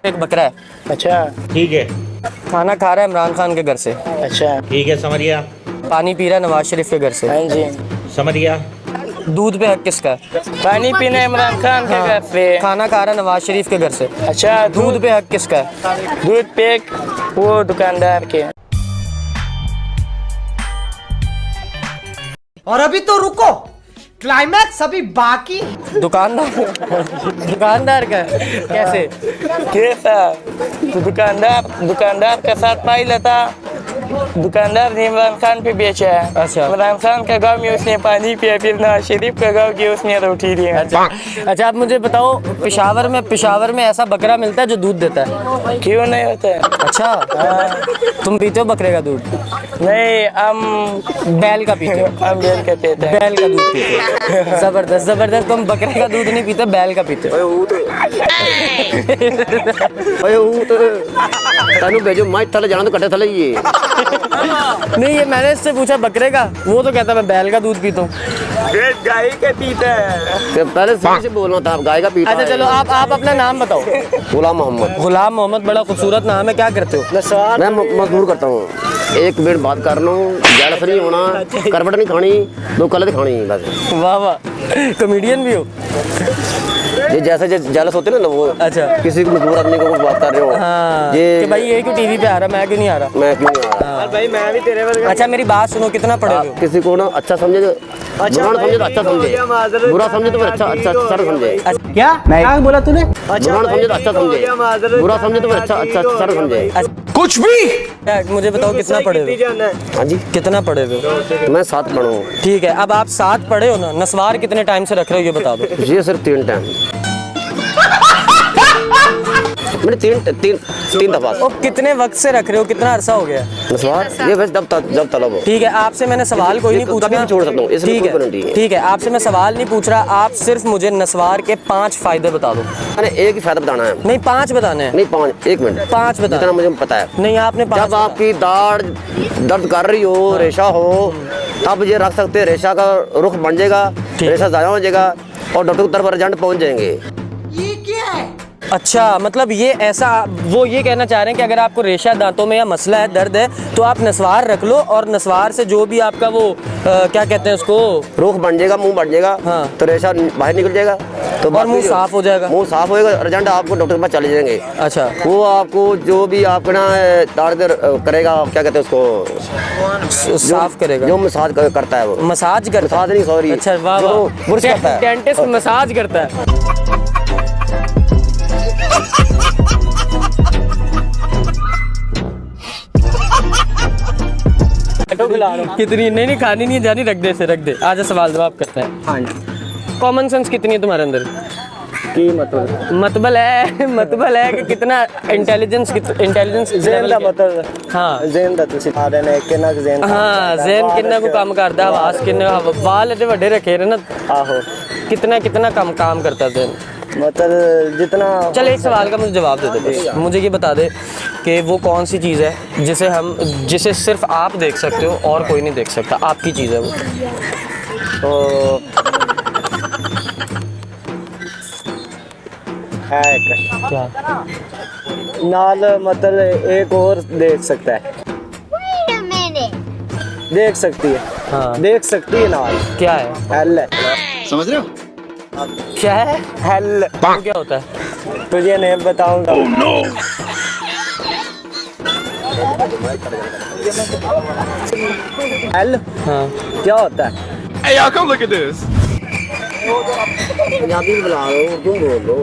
एक बकरा है। अच्छा ठीक है। खाना खा रहा है इमरान खान के घर से। अच्छा ठीक है, समझ गया। पानी पी रहा है नवाज शरीफ के घर से। हाँ जी। समझ गया। दूध पे हक किसका है? पानी पीना इमरान खान के घर पे। खाना खा रहा है नवाज शरीफ के घर से। अच्छा दूध पे हक किसका है? दूध पे वो दुकानदार के। और अभी तो रुको, क्लाइमैक्स अभी बाकी। दुकानदार का है। कैसे? कैसा? तो दुकानदार के साथ पाई लेता। दुकानदार ने इमरान खान पे बेचा है। अच्छा। इमरान खान के गाँव में उसने पानी पिया, फिर नवाज शरीफ के गाँव की उसने रोटी दी। अच्छा आप मुझे बताओ, पेशावर में ऐसा बकरा मिलता है जो दूध देता है? क्यों नहीं होता है? अच्छा तुम पीते हो बकरे का दूध? नहीं, हम बैल का पीते हो? हम बेल के पीते हैं। बैल का दूध पीते हो। जबरदस्त। तुम बकरे का दूध नहीं पीते, बैल का पीते हो। तेनू भेजो मज थले जाना तो कट्टे थले ही है। नहीं ये मैंने इससे पूछा बकरे का, वो तो कहता मैं बैल का दूध पीता हूँ। गाय के पीता है। पहले सही से बोलना था, आप गाय का पीता अच्छा चलो आप अपना नाम बताओ। गुलाम मोहम्मद। गुलाम मोहम्मद, बड़ा खूबसूरत नाम है। क्या करते हो? मैं मजदूर करता हूँ। एक मिनट बात कर लो, जलस नहीं होना, करवट नहीं खानी, दो कलर खानी बस। वाह वाह, कॉमेडियन भी हो? ये जैसे जलस होते ना वो। अच्छा। किसी मजदूर आदमी को बात कर रहे हो। हाँ ये कि भाई ये क्यों टीवी पे आ रहा, मैं क्यों नहीं आ रहा? मैं क्यों नहीं आ रहा? भाई मैं भी तेरे वर्गा। अच्छा मेरी बात सुनो, कितना पढ़े हो? किसी को ना अच्छा समझे तो बुरा ना समझे तो अच्छा समझे, बुरा समझे तो फिर अच्छा सर समझे। क्या बोला तूने? बुरा ना समझे तो अच्छा समझे, बुरा समझे तो फिर अच्छा सर समझे। कुछ भी। मुझे बताओ कितना पढ़े हो? हाँ जी, कितना पढ़े हो? मैं 7 पढ़ा हूँ। ठीक है, अब आप 7 पढ़े हो ना, नस्वार कितने टाइम से रख रहे हो ये बता दो। ये सिर्फ 3 टाइम मैंने तीन दफा। ओ कितने वक्त से रख रहे हो, कितना अरसा हो गया? नस्वार ये बस जब तलब हो। ठीक है, आपसे मैंने सवाल कोई नहीं पूछना। कभी भी छोड़ सकता हूँ, इसमें कोई गारंटी नहीं है। ठीक है, आपसे मैं सवाल नहीं पूछ रहा, आप सिर्फ मुझे नस्वार के 5 फायदे बता दो। मैंने एक ही फायदा बताना है। नहीं 5 बताने हैं। नहीं 5, 1 मिनट। 5 बता। जितना मुझे पता है। नहीं आपने 5 जब आपकी दाढ़ दर्द कर रही हो, रेशा हो, तब ये रख सकते हैं। रेशा का रुख बन जाएगा, रेशा ज़ाया हो जाएगा और डॉक्टर की तरफ रिजल्ट पहुँच जाएंगे। ये क्या है? अच्छा मतलब ये ऐसा, वो ये कहना चाह रहे हैं कि अगर आपको रेशा दांतों में या मसला है, दर्द है, तो आप नस्वार रख लो और नस्वार से जो भी आपका वो क्या कहते हैं उसको, रुख बन जाएगा, मुंह बढ़ जाएगा। हाँ। तो रेशा बाहर निकल जाएगा, तो और मुंह साफ हो जाएगा। मुंह साफ होएगा, रिजल्ट आपको डॉक्टर के पास चले जाएंगे। अच्छा वो आपको जो भी आपका ना दर्द करेगा, क्या कहते हैं उसको, साफ करेगा, जो मसाज करता है वो। मसाज करता है। मसाज नहीं, सॉरी। अच्छा वाह जो वाह, बुर्श करता है। डेंटिस्ट मसाज करता है। कितनी? नहीं खानी नहीं जानी, रख दे, रख दे। आजा सवाल जवाब करते हैं। हाँ जी। कॉमन सेंस कितनी है तुम्हारे अंदर? की मतलब मतबल है कि कितना इंटेलिजेंस ज़हन दा मतलब। हाँ ज़हन दा तुसी आ रहे ने कितना ज़हन। हाँ ज़हन कितना को काम करता है, आवाज़ कितना, बाल इतने बड़े रखे हैं ना। आहो। कितना काम करता है ज़हन? मतलब जितना। चल एक सवाल का मुझे जवाब दे दे बस। मुझे ये बता दे कि वो कौन सी चीज़ है जिसे सिर्फ आप देख सकते हो और कोई नहीं देख सकता, आपकी चीज़ है वो। तो है क्या? नाल मतलब एक और देख सकता है। देख सकती है। हाँ देख सकती है नाल। क्या है? हेल है। समझ रहे हो? क्या है? हेल वो क्या होता है? तुझे नहीं बताऊंगा। हेल हाँ क्या होता है? पंजाबी में बुला लो, तुम बोल लो।